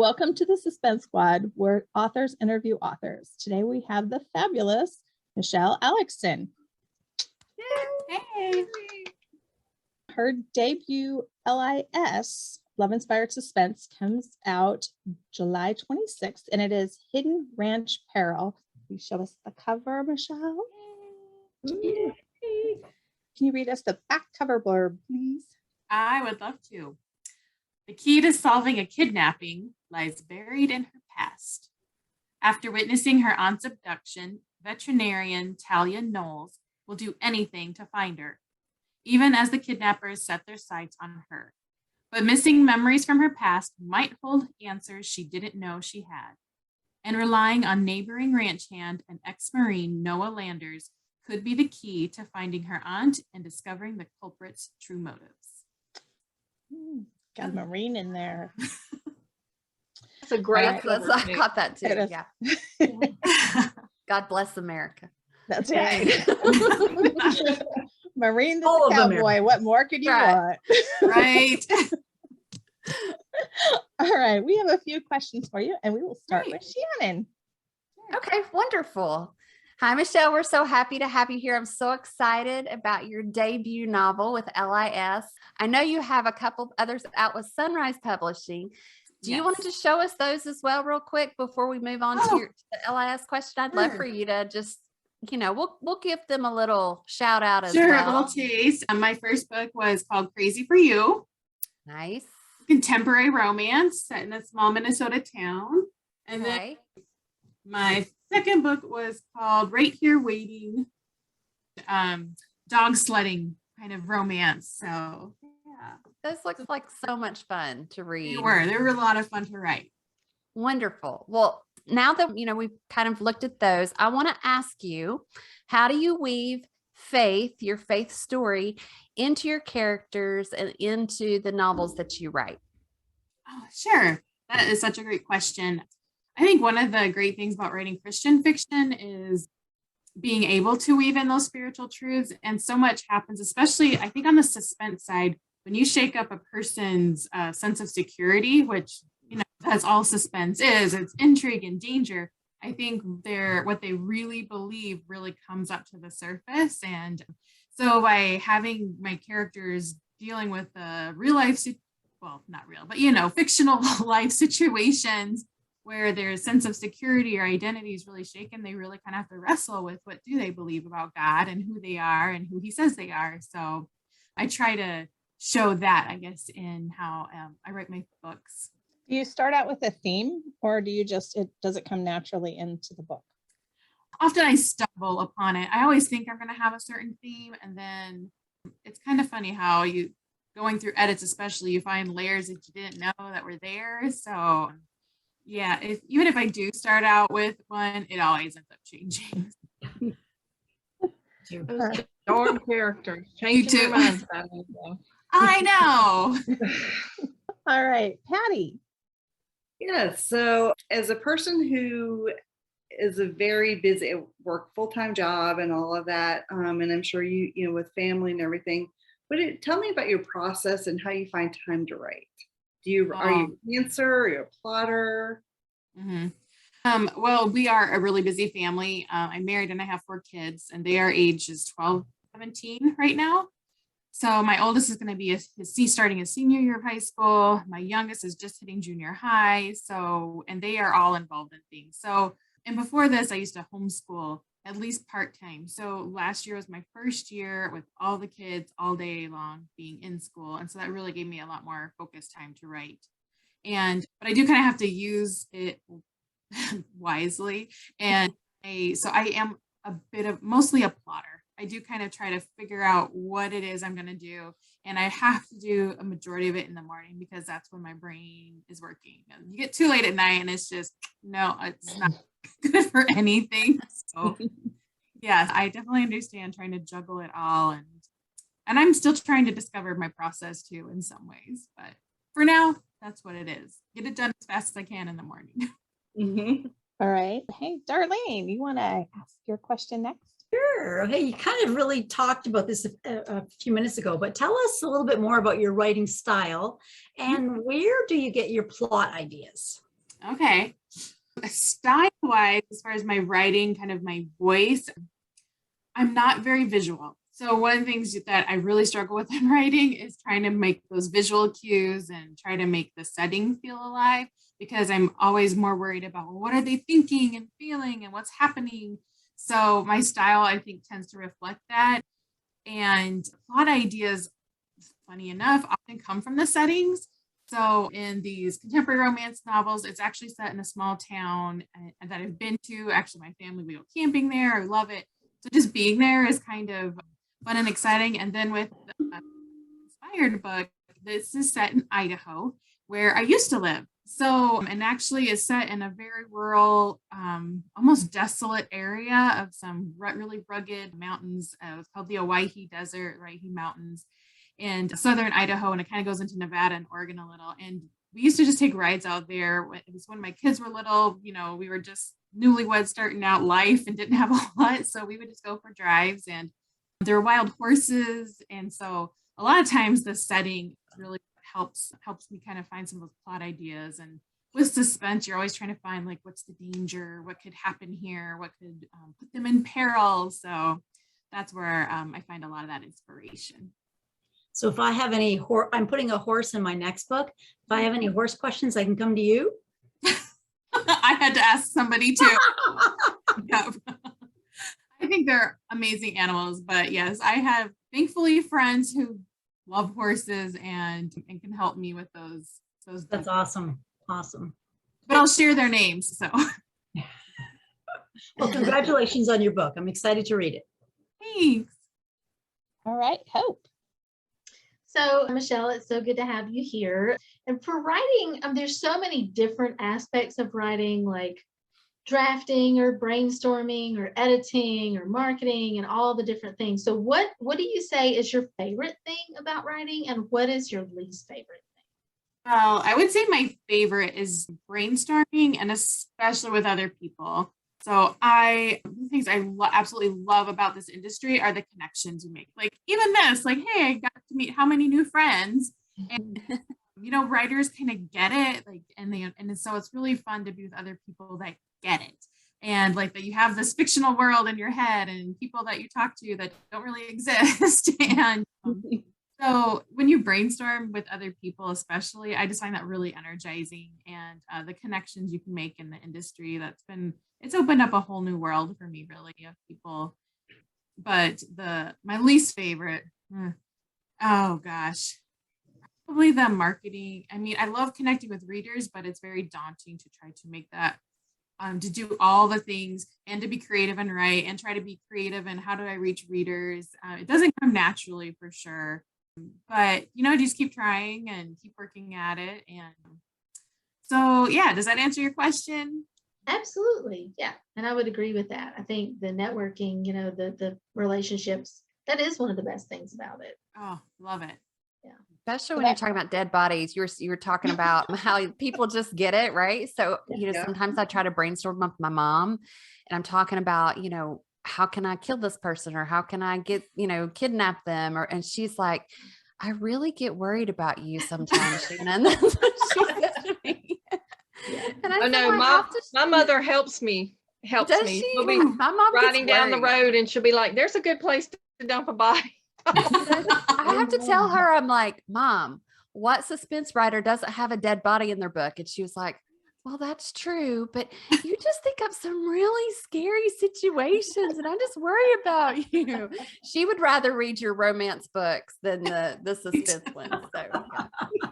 Welcome to the Suspense Squad, where authors interview authors. Today we have the fabulous Michelle Aleckson. Hey. Her debut LIS, Love Inspired Suspense, comes out July 26th, and it is Hidden Ranch Peril. Can you show us the cover, Michelle? Yay. Can you read us the back cover blurb, please? I would love to. The key to solving a kidnapping lies buried in her past. After witnessing her aunt's abduction, veterinarian Talia Knowles will do anything to find her, even as the kidnappers set their sights on her. But missing memories from her past might hold answers she didn't know she had. And relying on neighboring ranch hand and ex-Marine Noah Landers could be the key to finding her aunt and discovering the culprit's true motives. Got a Marine in there. That's a great cover. I caught that too. Yeah. God bless America. That's right. Marine the cowboy. What more could you want? Right. All right. We have a few questions for you, and we will start with Shannon. Okay, wonderful. Hi, Michelle. We're so happy to have you here. I'm so excited about your debut novel with LIS. I know you have a couple of others out with Sunrise Publishing. Do you want to just show us those as well real quick before we move on to the LIS question? I'd love for you to just, we'll give them a little shout out as well. Sure, a little taste. My first book was called Crazy for You. Nice. Contemporary romance set in a small Minnesota town. And then my second book was called Right Here Waiting, dog sledding kind of romance. So yeah. Those look like so much fun to read. They were a lot of fun to write. Wonderful. Well, now that, we've kind of looked at those, I want to ask you, how do you weave your faith story into your characters and into the novels that you write? Oh, sure. That is such a great question. I think one of the great things about writing Christian fiction is being able to weave in those spiritual truths. And so much happens, especially I think on the suspense side, when you shake up a person's sense of security, which, that's all suspense is, it's intrigue and danger. I think what they really believe really comes up to the surface. And so by having my characters dealing with real life, well, not real, but, fictional life situations where their sense of security or identity is really shaken, they really kind of have to wrestle with what do they believe about God and who they are and who he says they are. So I try to show that, I guess, in how I write my books. Do you start out with a theme, or do you does it come naturally into the book? Often I stumble upon it. I always think I'm going to have a certain theme, and then it's kind of funny how going through edits, especially, you find layers that you didn't know that were there. So yeah, even if I do start out with one, it always ends up changing. Darn characters. Changing their minds about it, though. I know. All right, Patty. Yeah, so as a person who is a very busy work, full-time job and all of that, and I'm sure you with family and everything, tell me about your process and how you find time to write. Are you a dancer? Are you a plotter? Mm-hmm. Well, we are a really busy family. I'm married and I have 4 kids, and they are ages 12, 17 right now. So my oldest is going to be starting his senior year of high school. My youngest is just hitting junior high. And they are all involved in things. So, and before this, I used to homeschool at least part-time. So last year was my first year with all the kids all day long being in school. And so that really gave me a lot more focused time to write. But I do kind of have to use it wisely. And so I am mostly a plotter. I do kind of try to figure out what it is I'm going to do. And I have to do a majority of it in the morning because that's when my brain is working. And you get too late at night and it's just, no, it's not good for anything. So yeah, I definitely understand trying to juggle it all. And I'm still trying to discover my process too in some ways. But for now, that's what it is. Get it done as fast as I can in the morning. Mm-hmm. All right. Hey, Darlene, you want to ask your question next? Sure. Hey, you kind of really talked about this a few minutes ago, but tell us a little bit more about your writing style and where do you get your plot ideas? Okay. Style-wise, as far as my writing, kind of my voice, I'm not very visual. So one of the things that I really struggle with in writing is trying to make those visual cues and try to make the setting feel alive, because I'm always more worried about, well, what are they thinking and feeling and what's happening. So my style, I think, tends to reflect that. And plot ideas, funny enough, often come from the settings. So in these contemporary romance novels, it's actually set in a small town that I've been to. Actually, my family, we go camping there. I love it. So just being there is kind of fun and exciting. And then with the inspired book, this is set in Idaho, where I used to live. So, and actually is set in a very rural, almost desolate area of some really rugged mountains. It's called the Owyhee Desert, Owyhee Mountains in southern Idaho. And it kind of goes into Nevada and Oregon a little. And we used to just take rides out there. It was when my kids were little, we were just newlyweds starting out life and didn't have a lot. So we would just go for drives, and there were wild horses. And so a lot of times the setting really helps me kind of find some of those plot ideas. And with suspense, you're always trying to find, like, what's the danger, what could happen here, what could put them in peril. So that's where I find a lot of that inspiration. So if I have any, I'm putting a horse in my next book. If I have any horse questions, I can come to you. I had to ask somebody too. Yep. I think they're amazing animals, but yes, I have thankfully friends who love horses and can help me with those. That's awesome. Awesome. But I'll share their names. So Well, congratulations on your book. I'm excited to read it. thanks. All right, Hope. So, Michelle, it's so good to have you here. And for writing, there's so many different aspects of writing, like drafting or brainstorming or editing or marketing and all the different things. So what do you say is your favorite thing about writing, and what is your least favorite thing? Well, I would say my favorite is brainstorming, and especially with other people. So the things I absolutely love about this industry are the connections you make. Like even this, like, hey, I got to meet how many new friends, and writers kind of get it, like, and so it's really fun to be with other people that get it, and like that you have this fictional world in your head and people that you talk to that don't really exist. And so when you brainstorm with other people, especially, I just find that really energizing, and the connections you can make in the industry, it's opened up a whole new world for me, really, of people. But my least favorite, oh gosh, probably the marketing. I mean, I love connecting with readers, but it's very daunting to try to make that, to do all the things and to be creative and write and try to be creative and how do I reach readers? It doesn't come naturally for sure, but just keep trying and keep working at it. And so, yeah, does that answer your question? Absolutely. Yeah. And I would agree with that. I think the networking, the relationships, that is one of the best things about it. Oh, love it. Yeah. Especially when you're talking about dead bodies, you were talking about how people just get it, right? So, sometimes I try to brainstorm with my mom, and I'm talking about, how can I kill this person, or how can I get, kidnap them? And she's like, I really get worried about you sometimes, Shannon. That's what she said to me. And I know my mother helps me. Does she? We'll be My mom riding gets down the worried. road and she'll be like, there's a good place to dump a body. I have to tell her, I'm like, Mom, what suspense writer doesn't have a dead body in their book? And she was like, well, that's true, but you just think of some really scary situations, and I just worry about you. She would rather read your romance books than the suspense ones. So yeah.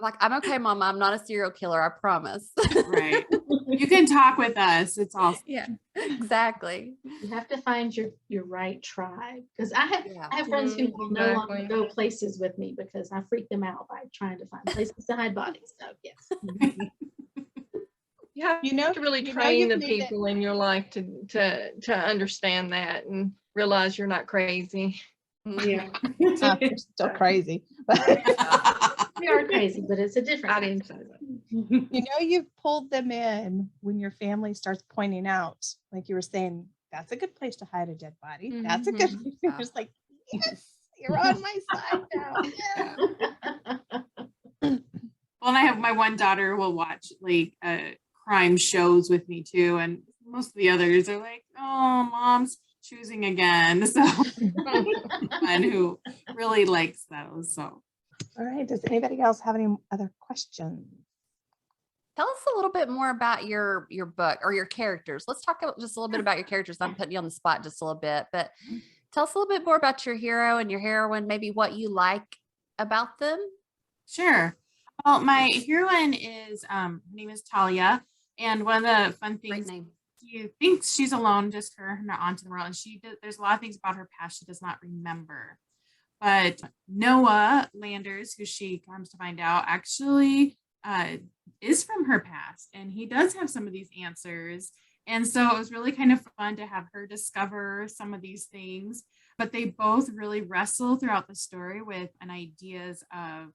I'm like, I'm okay, Mom. I'm not a serial killer. I promise. Right. You can talk with us. It's awesome. Yeah, exactly. You have to find your right tribe, because I have friends who will no longer go places with me because I freak them out by trying to find places to hide bodies. So yes. You have to really train the people in your life to understand that and realize you're not crazy. Yeah. We're still crazy. We are crazy, but it's a different. I didn't say that. You've pulled them in when your family starts pointing out, like you were saying, that's a good place to hide a dead body. That's a good. You're just like, yes, you're on my side now. Yeah. Well, and I have my one daughter will watch like crime shows with me too, and most of the others are like, "Oh, mom's choosing again." So, one who really likes those. So, all right. Does anybody else have any other questions? Tell us a little bit more about your book or your characters. Let's talk just a little bit about your characters. I'm putting you on the spot just a little bit, but tell us a little bit more about your hero and your heroine, maybe what you like about them. sure. Well, my heroine is her name is Talia, and one of the fun Great things, name. you think she's alone, just her and her aunt in the world, and there's a lot of things about her past she does not remember. But Noah Landers, who she comes to find out, actually is from her past, and he does have some of these answers. And so it was really kind of fun to have her discover some of these things. But they both really wrestle throughout the story with an ideas of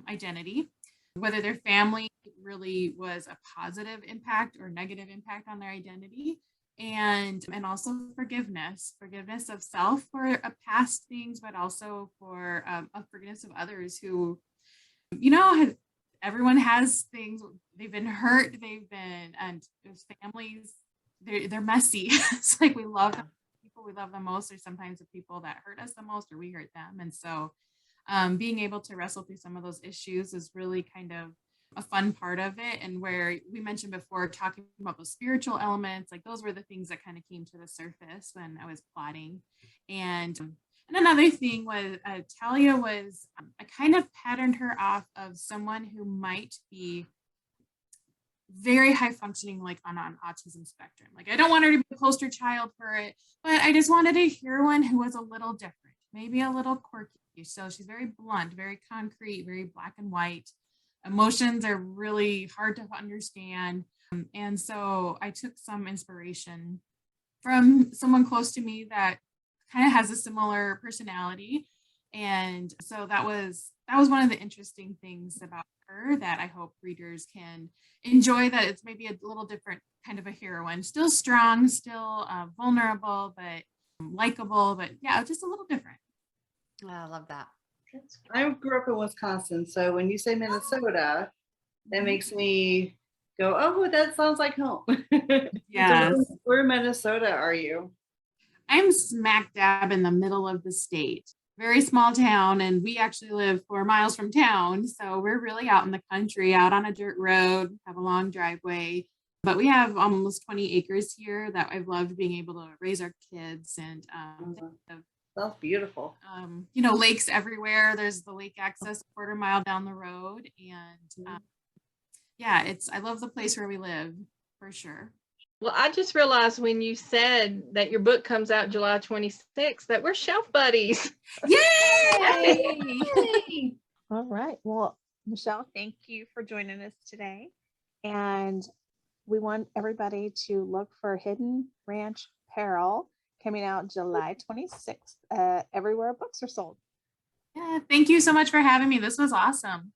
identity, whether their family really was a positive impact or negative impact on their identity, and also forgiveness of self for past things, but also for forgiveness of others who, everyone has things, they've been hurt, and those families, they're messy. It's like we love the people we love the most, or sometimes the people that hurt us the most, or we hurt them. And so being able to wrestle through some of those issues is really kind of a fun part of it. And where we mentioned before, talking about those spiritual elements, like those were the things that kind of came to the surface when I was plotting. And another thing was Talia was, I kind of patterned her off of someone who might be very high functioning, like on an autism spectrum. Like, I don't want her to be a poster child for it, but I just wanted a heroine who was a little different, maybe a little quirky. So she's very blunt, very concrete, very black and white. Emotions are really hard to understand. And so I took some inspiration from someone close to me that kind of has a similar personality. And so that was one of the interesting things about her that I hope readers can enjoy, that it's maybe a little different kind of a heroine, still strong, still vulnerable, but likable, but yeah, just a little different. Oh, I love that. I grew up in Wisconsin, so when you say Minnesota, that makes me go, oh, that sounds like home. Yes. So where in Minnesota are you? I'm smack dab in the middle of the state. Very small town, and we actually live 4 miles from town. So we're really out in the country, out on a dirt road, have a long driveway. But we have almost 20 acres here that I've loved being able to raise our kids, and Sounds beautiful. Lakes everywhere. There's the lake access a quarter mile down the road. And I love the place where we live, for sure. Well, I just realized when you said that your book comes out July 26th that we're shelf buddies. Yay! All right. Well, Michelle, thank you for joining us today. And we want everybody to look for Hidden Ranch Peril, coming out July 26th everywhere books are sold. Yeah, thank you so much for having me. This was awesome.